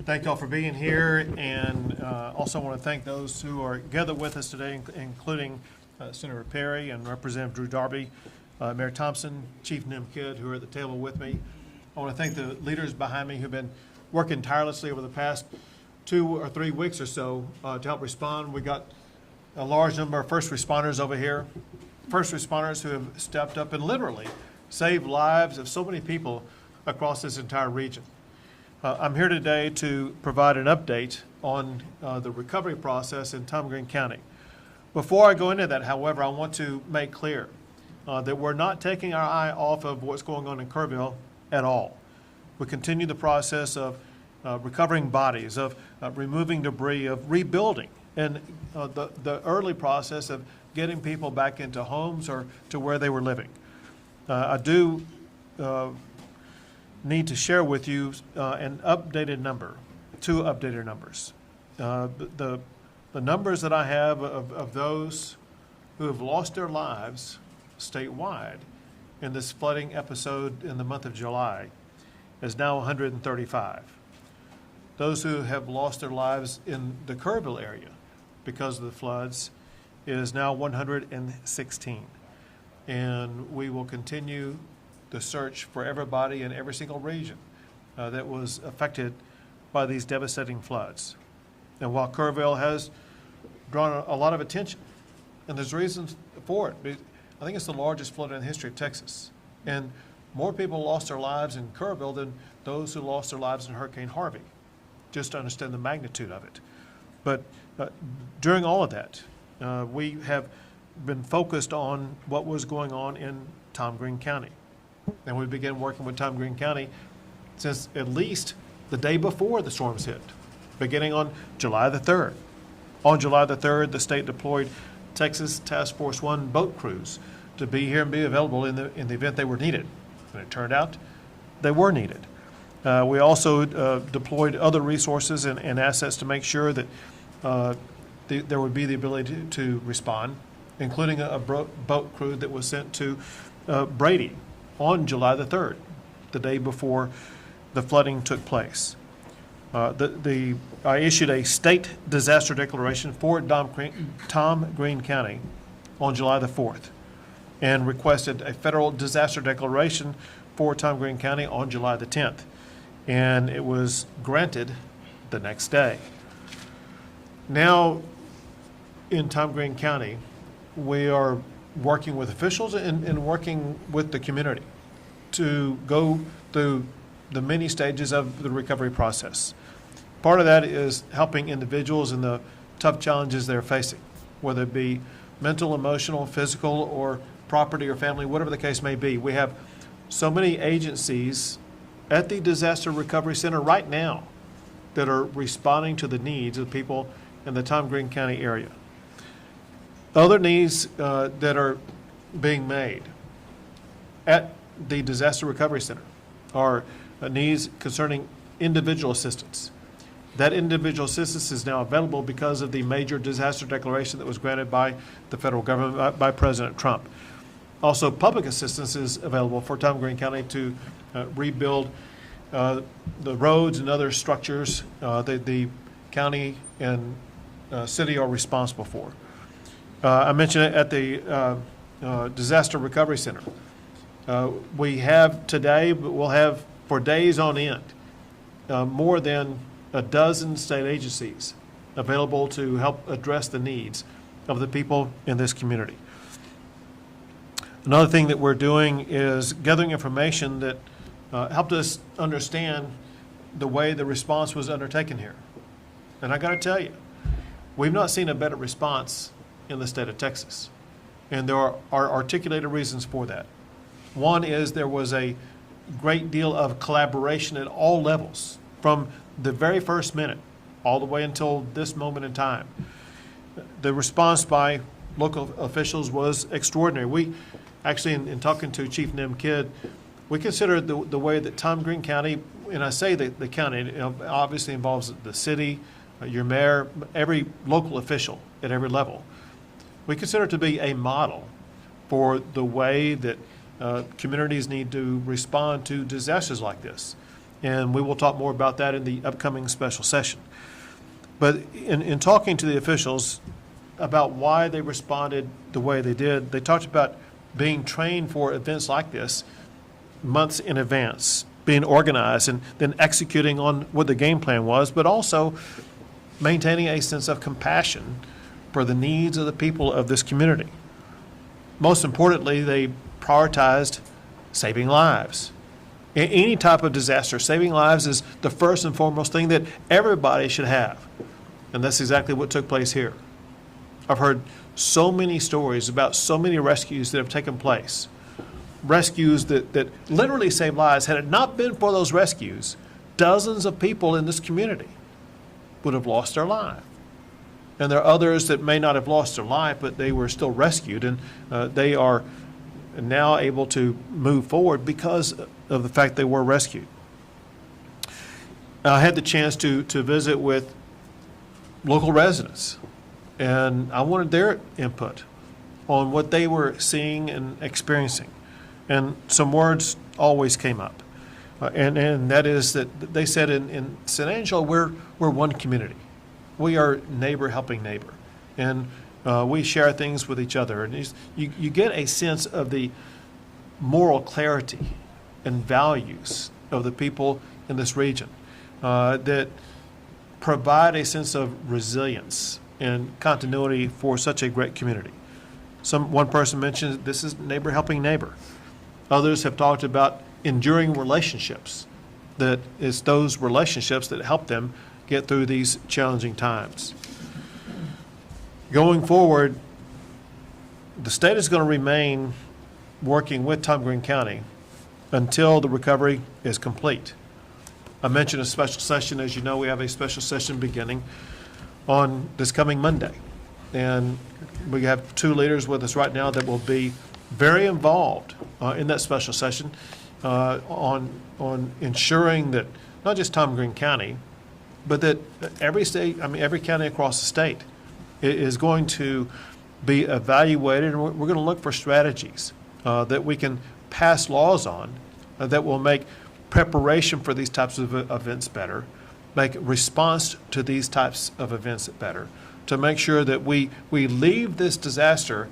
Thank y'all for being here, and also want to thank those who are gathered with us today, including Senator Perry and Representative Drew Darby, Mayor Thompson, Chief Nim Kidd, who are at the table with me. I want to thank the leaders behind me who've been working tirelessly over the past 2 or 3 weeks or so to help respond. We got a large number of first responders over here, first responders who have stepped up and literally saved lives of so many people across this entire region. I'm here today to provide an update on the recovery process in Tom Green County. Before I go into that, however, I want to make clear that we're not taking our eye off of what's going on in Kerrville at all. We continue the process of recovering bodies, of removing debris, of rebuilding, and the early process of getting people back into homes or to where they were living. I do need to share with you an updated number, 2 updated numbers. The numbers that I have of those who have lost their lives statewide in this flooding episode in the month of July is now 135. Those who have lost their lives in the Kerrville area because of the floods is now 116. And we will continue the search for everybody in every single region that was affected by these devastating floods. And while Kerrville has drawn a lot of attention, and there's reasons for it, I think it's the largest flood in the history of Texas. And more people lost their lives in Kerrville than those who lost their lives in Hurricane Harvey, just to understand the magnitude of it. But during all of that, we have been focused on what was going on in Tom Green County. And we began working with Tom Green County since at least the day before the storms hit, beginning on July the 3rd. On July the 3rd, the state deployed Texas Task Force 1 boat crews to be here and be available in the event they were needed. And it turned out they were needed. We also deployed other resources and assets to make sure that there would be the ability to respond, including a boat crew that was sent to Brady on July the 3rd, the day before the flooding took place. I issued a state disaster declaration for Tom Green County on July the 4th and requested a federal disaster declaration for Tom Green County on July the 10th. And it was granted the next day. Now, in Tom Green County, we are working with officials and working with the community to go through the many stages of the recovery process. Part of that is helping individuals in the tough challenges they're facing, whether it be mental, emotional, physical, or property or family, whatever the case may be. We have so many agencies at the Disaster Recovery Center right now that are responding to the needs of people in the Tom Green County area. Other needs that are being made at the Disaster Recovery Center are needs concerning individual assistance. That individual assistance is now available because of the major disaster declaration that was granted by the federal government, by President Trump. Also, public assistance is available for Tom Green County to rebuild the roads and other structures that the county and city are responsible for. I mentioned it at the Disaster Recovery Center. We have today, but we'll have for days on end, more than a dozen state agencies available to help address the needs of the people in this community. Another thing that we're doing is gathering information that helped us understand the way the response was undertaken here. And I got to tell you, we've not seen a better response in the state of Texas. And there are articulated reasons for that. One is there was a great deal of collaboration at all levels, from the very first minute all the way until this moment in time. The response by local officials was extraordinary. We actually, in talking to Chief Nim Kidd, we consider the way that Tom Green County, and I say the county, it obviously involves the city, your mayor, every local official at every level. We consider it to be a model for the way that communities need to respond to disasters like this. and we will talk more about that in the upcoming special session. But in talking to the officials about why they responded the way they did, they talked about being trained for events like this months in advance, being organized and then executing on what the game plan was, but also maintaining a sense of compassion for the needs of the people of this community. Most importantly, they prioritized saving lives. In any type of disaster, saving lives is the first and foremost thing that everybody should have. And that's exactly what took place here. I've heard so many stories about so many rescues that have taken place. Rescues that literally saved lives. Had it not been for those rescues, dozens of people in this community would have lost their life. And there are others that may not have lost their life, but they were still rescued, and they are now able to move forward because of the fact they were rescued. I had the chance to visit with local residents, and I wanted their input on what they were seeing and experiencing. And some words always came up, and that is that they said in San Angelo, we're one community. We are neighbor helping neighbor, and we share things with each other. And you get a sense of the moral clarity and values of the people in this region that provide a sense of resilience and continuity for such a great community. One person mentioned this is neighbor helping neighbor. Others have talked about enduring relationships, that it's those relationships that help them get through these challenging times. Going forward, the state is going to remain working with Tom Green County until the recovery is complete. I mentioned a special session. As you know, we have a special session beginning on this coming Monday. And we have two leaders with us right now that will be very involved in that special session on ensuring that not just Tom Green County, but that every county across the state is going to be evaluated, and we're going to look for strategies that we can pass laws on that will make preparation for these types of events better, make response to these types of events better, to make sure that we leave this disaster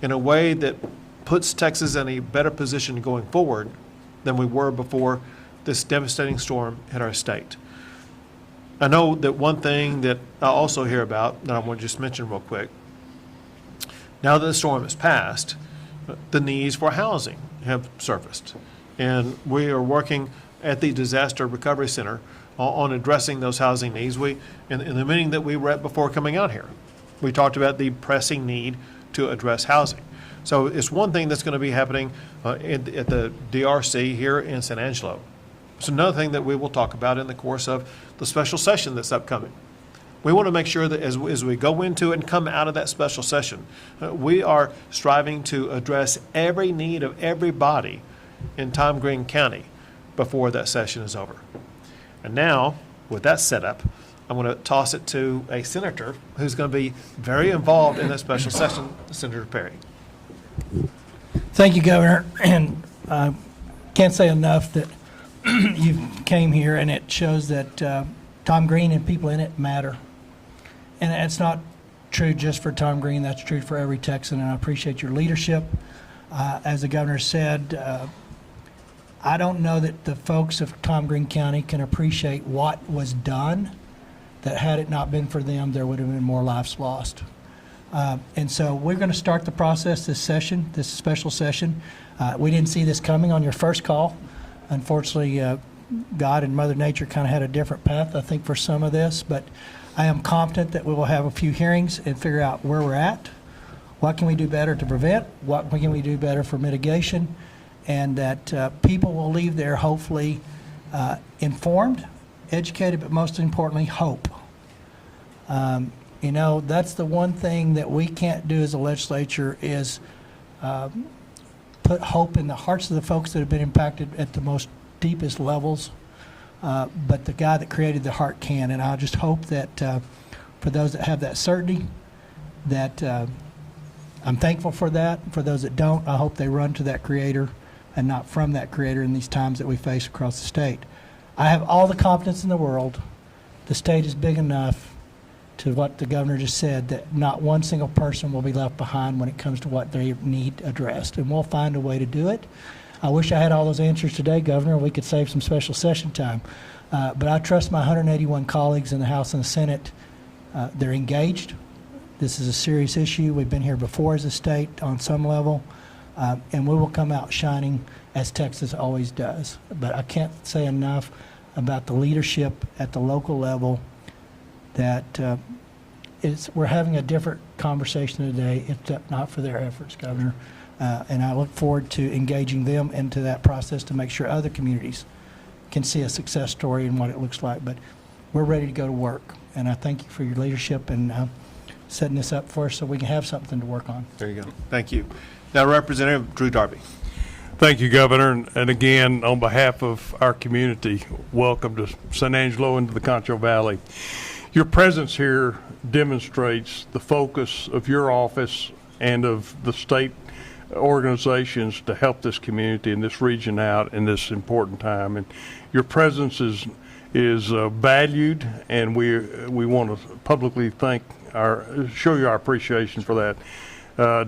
in a way that puts Texas in a better position going forward than we were before this devastating storm hit our state. I know that one thing that I also hear about that I want to just mention real quick, now that the storm has passed, the needs for housing have surfaced. And we are working at the Disaster Recovery Center on addressing those housing needs. In the meeting that we were at before coming out here, we talked about the pressing need to address housing. So it's one thing that's going to be happening at the DRC here in San Angelo. It's another thing that we will talk about in the course of the special session that's upcoming. We want to make sure that as we go into it and come out of that special session, we are striving to address every need of everybody in Tom Green County before that session is over. And now, with that set up, I'm going to toss it to a senator who's going to be very involved in that special session, Senator Perry. Thank you, Governor. And I can't say enough that you came here, and it shows that Tom Green and people in it matter. And it's not true just for Tom Green, that's true for every Texan, and I appreciate your leadership. As the governor said, I don't know that the folks of Tom Green County can appreciate what was done, that had it not been for them, there would have been more lives lost. And so we're going to start the process this session, this special session. We didn't see this coming on your first call. Unfortunately, God and Mother Nature kind of had a different path, I think, for some of this. But I am confident that we will have a few hearings and figure out where we're at, what can we do better to prevent, what can we do better for mitigation, and that people will leave there hopefully informed, educated, but most importantly, hope. You know, that's the one thing that we can't do as a legislature is put hope in the hearts of the folks that have been impacted at the most deepest levels. But the guy that created the heart can. And I just hope that for those that have that certainty, that I'm thankful for that. For those that don't, I hope they run to that creator and not from that creator in these times that we face across the state. I have all the confidence in the world. The state is big enough, to what the governor just said, that not one single person will be left behind when it comes to what they need addressed, and we'll find a way to do it. I wish I had all those answers today, Governor. We could save some special session time. But I trust my 181 colleagues in the House and the Senate. They're engaged. This is a serious issue. We've been here before as a state on some level, and we will come out shining as Texas always does. But I can't say enough about the leadership at the local level that we're having a different conversation today, if not for their efforts, Governor. And I look forward to engaging them into that process to make sure other communities can see a success story and what it looks like. But we're ready to go to work. And I thank you for your leadership and setting this up for us so we can have something to work on. There you go. Thank you. Now, Representative Drew Darby. Thank you, Governor. And again, on behalf of our community, welcome to San Angelo and to the Concho Valley. Your presence here demonstrates the focus of your office and of the state organizations to help this community and this region out in this important time. And your presence is valued, and we want to publicly show you our appreciation for that.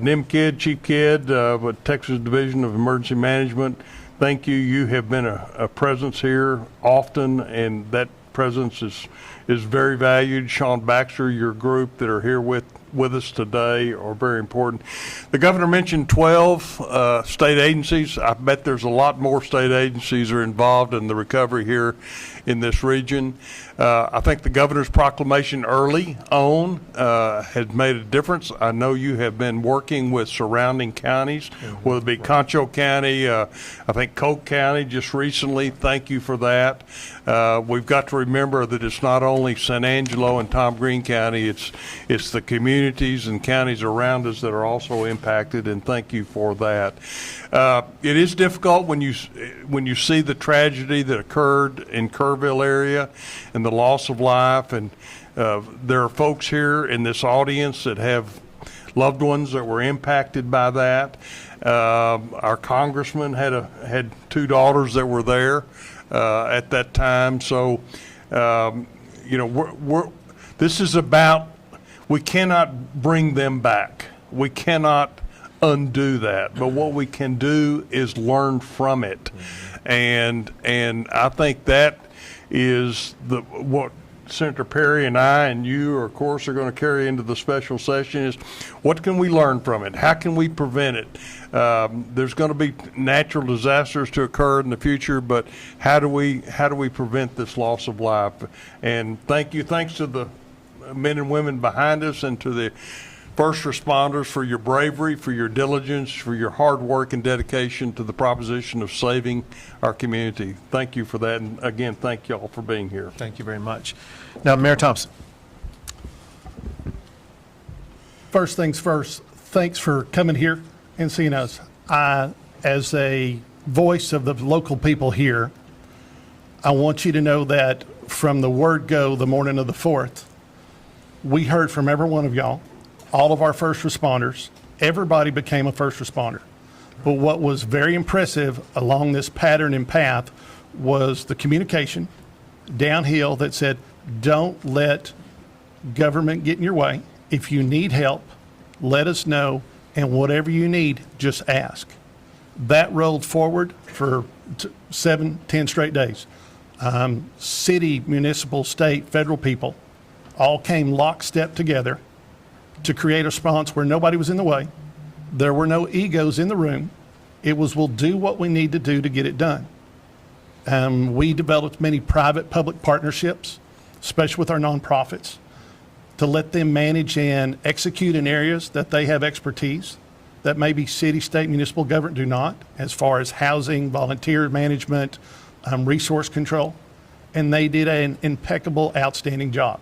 NIM Chief Kidd, with Texas Division of Emergency Management, thank you. You have been a presence here often, and that presence is very valued. Sean Baxter, your group that are here with us today are very important. The governor mentioned 12 state agencies. I bet there's a lot more state agencies are involved in the recovery here in this region. I think the governor's proclamation early on has made a difference. I know you have been working with surrounding counties, whether it be Concho County, I think Coke County just recently. Thank you for that. We've got to remember that it's not only San Angelo and Tom Green County, it's the communities and counties around us that are also impacted, and thank you for that. It is difficult when you see the tragedy that occurred in Kerrville area and the loss of life, and there are folks here in this audience that have loved ones that were impacted by that. Our congressman had two daughters that were there at that time, so this is about, we cannot bring them back. We cannot undo that, but what we can do is learn from it. And I think that is what Senator Perry and I and you, of course, are going to carry into the special session is what can we learn from it? How can we prevent it? There's going to be natural disasters to occur in the future, but how do we prevent this loss of life? And thanks to the men and women behind us and to the first responders for your bravery, for your diligence, for your hard work and dedication to the proposition of saving our community. Thank you for that. And again, thank you all for being here. Thank you very much. Now, Mayor Thompson. First things first, thanks for coming here and seeing us. As a voice of the local people here, I want you to know that from the word go the morning of the 4th, we heard from every one of y'all, all of our first responders. Everybody became a first responder. But what was very impressive along this pattern and path was the communication downhill that said, don't let government get in your way. If you need help, let us know, and whatever you need, just ask. That rolled forward for 7-10 straight days. City, municipal, state, federal people all came lockstep together to create a response where nobody was in the way. There were no egos in the room. It was, we'll do what we need to do to get it done. We developed many private-public partnerships, especially with our nonprofits, to let them manage and execute in areas that they have expertise that maybe city, state, municipal government do not, as far as housing, volunteer management, resource control. And they did an impeccable, outstanding job.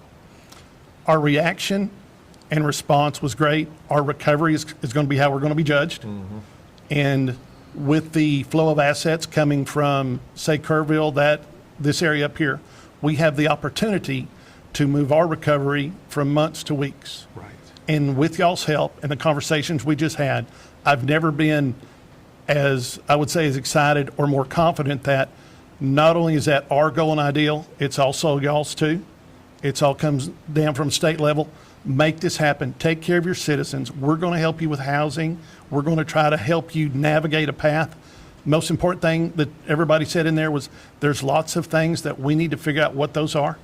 Our reaction and response was great. Our recovery is going to be how we're going to be judged. And with the flow of assets coming from, say, Kerrville, this area up here, we have the opportunity to move our recovery from months to weeks. Right. And with y'all's help and the conversations we just had, I've never been as excited or more confident that Not only is that our goal and ideal, it's also y'all's too. It's all comes down from state level. Make this happen. Take care of your citizens. We're going to help you with housing. We're going to try to help you navigate a path. Most important thing that everybody said in there was there's lots of things that we need to figure out what those are.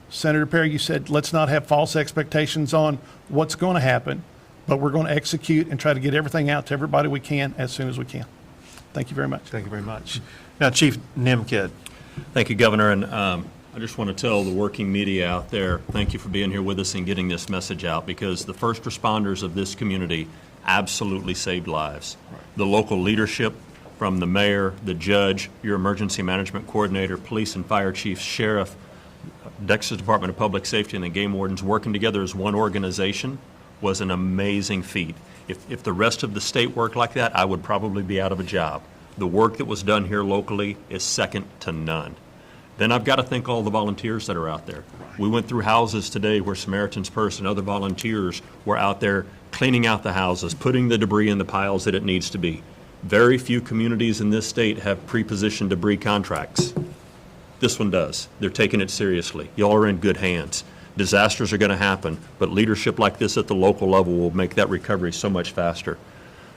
Senator Perry, you said let's not have false expectations on what's going to happen, but we're going to execute and try to get everything out to everybody we can as soon as we can. Thank you very much. Thank you very much. Now, Chief Nimkid. Thank you, Governor, and I just want to tell the working media out there, thank you for being here with us and getting this message out, because the first responders of this community absolutely saved lives. The local leadership, from the mayor, the judge, your emergency management coordinator, police and fire chiefs, sheriff, Texas Department of Public Safety, and the game wardens working together as one organization was an amazing feat. If the rest of the state worked like that, I would probably be out of a job. The work that was done here locally is second to none. Then I've got to thank all the volunteers that are out there. We went through houses today where Samaritan's Purse and other volunteers were out there cleaning out the houses, putting the debris in the piles that it needs to be. Very few communities in this state have pre-positioned debris contracts. This one does. They're taking it seriously. Y'all are in good hands. Disasters are going to happen, but leadership like this at the local level will make that recovery so much faster.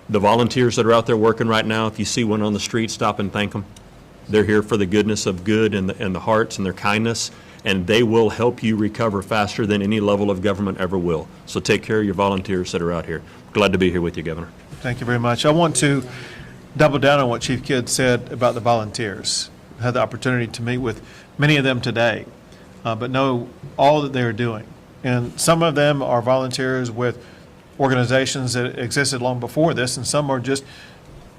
The volunteers that are out there working right now, if you see one on the street, stop and thank them. They're here for the goodness of good and the hearts and their kindness, and they will help you recover faster than any level of government ever will. So take care of your volunteers that are out here. Glad to be here with you, Governor. Thank you very much. I want to double down on what Chief Kidd said about the volunteers. I had the opportunity to meet with many of them today, but know all that they're doing. And some of them are volunteers with organizations that existed long before this, and some are just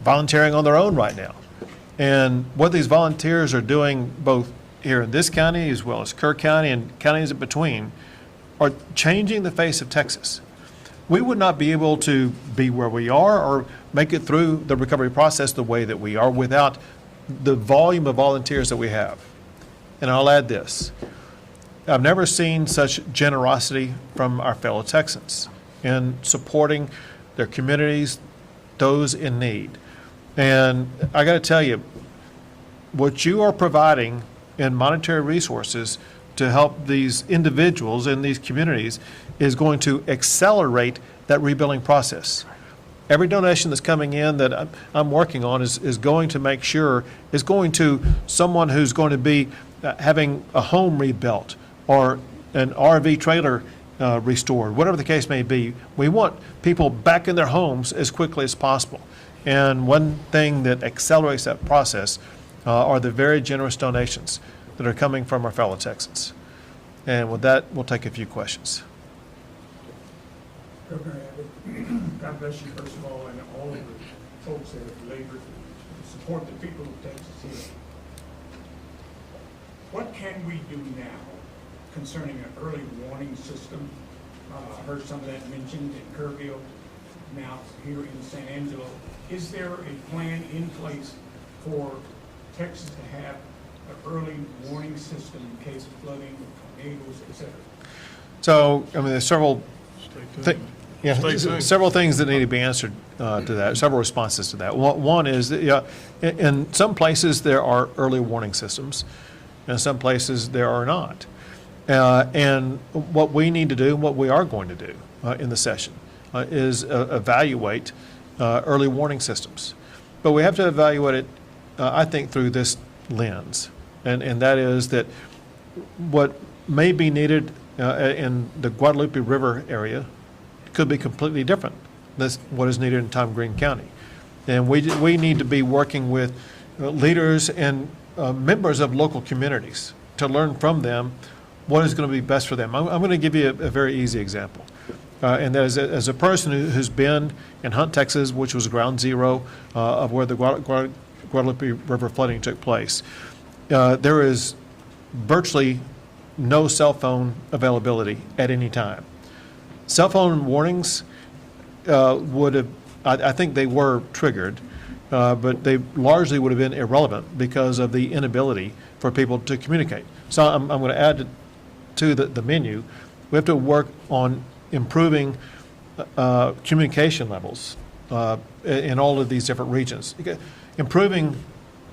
volunteering on their own right now. And what these volunteers are doing, both here in this county as well as Kerr County and counties in between, are changing the face of Texas. We would not be able to be where we are or make it through the recovery process the way that we are without the volume of volunteers that we have. And I'll add this. I've never seen such generosity from our fellow Texans in supporting their communities, those in need. And I got to tell you, what you are providing in monetary resources to help these individuals in these communities is going to accelerate that rebuilding process. Every donation that's coming in that I'm working on is going to make sure is going to someone who's going to be having a home rebuilt or an RV trailer restored, whatever the case may be. We want people back in their homes as quickly as possible. And one thing that accelerates that process are the very generous donations that are coming from our fellow Texans. And with that, we'll take a few questions. Governor Abbott, God bless you, first of all, and all of the folks that have labored to support the people of Texas here. What can we do now concerning an early warning system? I heard some of that mentioned in Kerrville, now here in San Angelo. Is there a plan in place for Texas to have an early warning system in case of flooding, tornadoes, et cetera? So, I mean, there's several several things that need to be answered to that, several responses to that. One is that in some places there are early warning systems, and in some places there are not. And what we need to do, what we are going to do in the session, is evaluate early warning systems. But we have to evaluate it, I think, through this lens. And that is that what may be needed in the Guadalupe River area could be completely different than what is needed in Tom Green County. And we need to be working with leaders and members of local communities to learn from them what is going to be best for them. I'm going to give you a very easy example. And that is, as a person who's been in Hunt, Texas, which was ground zero of where the Guadalupe River flooding took place, there is virtually no cell phone availability at any time. Cell phone warnings would have, I think they were triggered, but they largely would have been irrelevant because of the inability for people to communicate. So I'm going to add to the menu. We have to work on improving communication levels in all of these different regions. Improving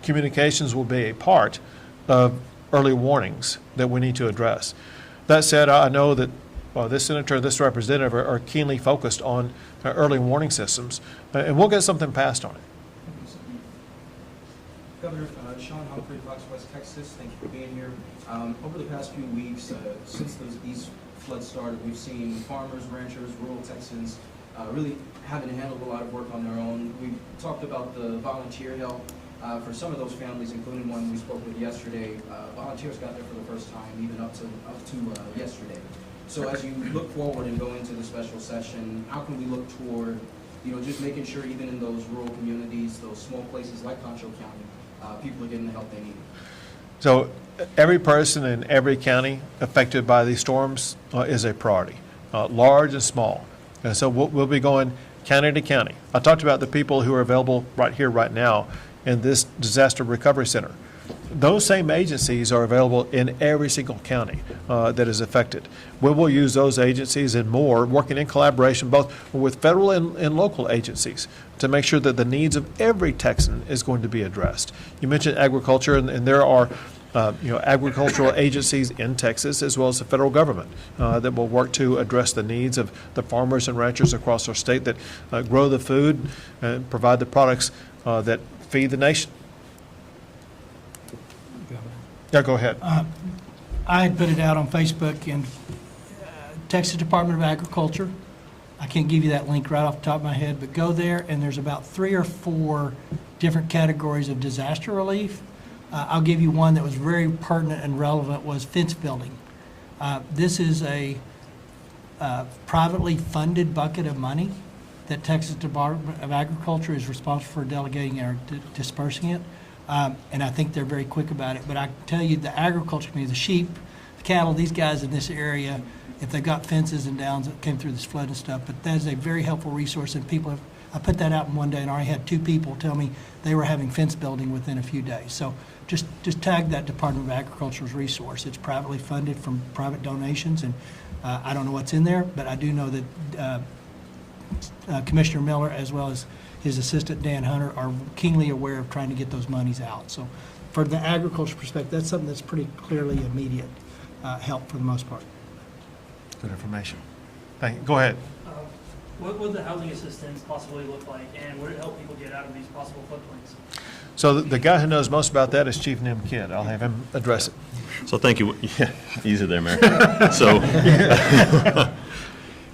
communications will be a part of early warnings that we need to address. That said, I know that this senator, this representative are keenly focused on early warning systems, and we'll get something passed on it. Governor, Sean Humphrey, Fox West, Texas, thank you for being here. Over the past few weeks, since these floods started, we've seen farmers, ranchers, rural Texans really having to handle a lot of work on their own. We talked about the volunteer help. For some of those families, including one we spoke with yesterday, volunteers got there for the first time, even up to yesterday. So as you look forward and go into the special session, how can we look toward, just making sure even in those rural communities, those small places like Concho County, people are getting the help they need? So every person in every county affected by these storms is a priority, large and small. And so we'll be going county to county. I talked about the people who are available right here, right now in this disaster recovery center. Those same agencies are available in every single county that is affected. We will use those agencies and more, working in collaboration both with federal and local agencies to make sure that the needs of every Texan is going to be addressed. You mentioned agriculture, and there are agricultural agencies in Texas as well as the federal government that will work to address the needs of the farmers and ranchers across our state that grow the food and provide the products that feed the nation. Yeah, go ahead. I had put it out on Facebook, and Texas Department of Agriculture, I can't give you that link right off the top of my head, but go there, and there's about 3 or 4 different categories of disaster relief. I'll give you one that was very pertinent and relevant, was fence building. This is a privately funded bucket of money that Texas Department of Agriculture is responsible for delegating or dispersing it. And I think they're very quick about it. But I can tell you, the agriculture community, the sheep, the cattle, these guys in this area, if they've got fences and downs that came through this flood and stuff, but that is a very helpful resource. And people have, I put that out in one day and I already had 2 people tell me they were having fence building within a few days. So just tag that Department of Agriculture's resource. It's privately funded from private donations, and I don't know what's in there, but I do know that Commissioner Miller, as well as his assistant Dan Hunter, are keenly aware of trying to get those monies out. So for the agriculture perspective, that's something that's pretty clearly immediate help for the most part. Good information. Thank you. Go ahead. What would the housing assistance possibly look like, and would it help people get out of these possible floodplains? So the guy who knows most about that is Chief Nim Kidd. I'll have him address it. So thank you. Yeah, easy there, Mayor. So,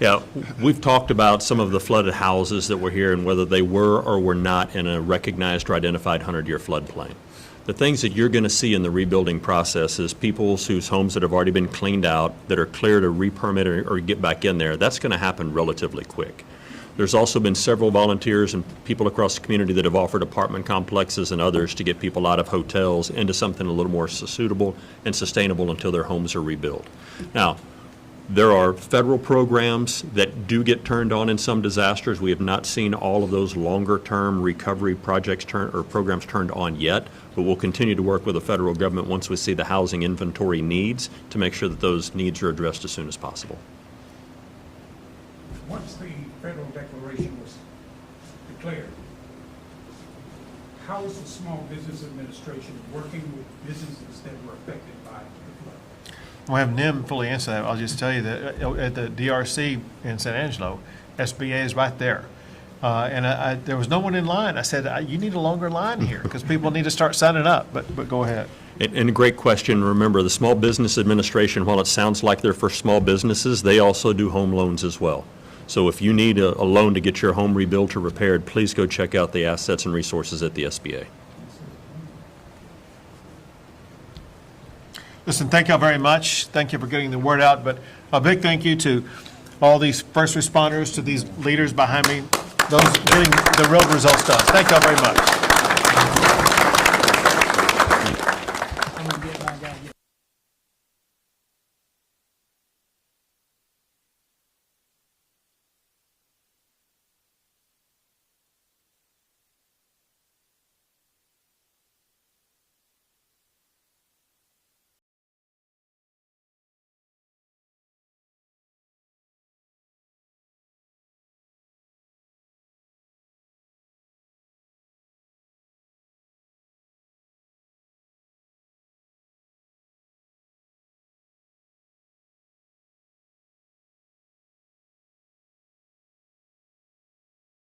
yeah, we've talked about some of the flooded houses that were here and whether they were or were not in a recognized or identified 100-year floodplain. The things that you're going to see in the rebuilding process is people whose homes that have already been cleaned out, that are clear to re-permit or get back in there. That's going to happen relatively quick. There's also been several volunteers and people across the community that have offered apartment complexes and others to get people out of hotels into something a little more suitable and sustainable until their homes are rebuilt. Now, there are federal programs that do get turned on in some disasters. We have not seen all of those longer-term recovery projects programs turned on yet, but we'll continue to work with the federal government once we see the housing inventory needs to make sure that those needs are addressed as soon as possible. Once the federal declaration was declared, how is the Small Business Administration working with businesses that were affected by the flood? We'll have Nim fully answer that. I'll just tell you that at the DRC in San Angelo, SBA is right there. And there was no one in line. I said, you need a longer line here because people need to start signing up. But go ahead. And a great question. Remember, the Small Business Administration, while it sounds like they're for small businesses, they also do home loans as well. So if you need a loan to get your home rebuilt or repaired, please go check out the assets and resources at the SBA. Listen, thank y'all very much. Thank you for getting the word out. But a big thank you to all these first responders, to these leaders behind me, those getting the real results done. Thank y'all very much. I'm gonna get my guy to get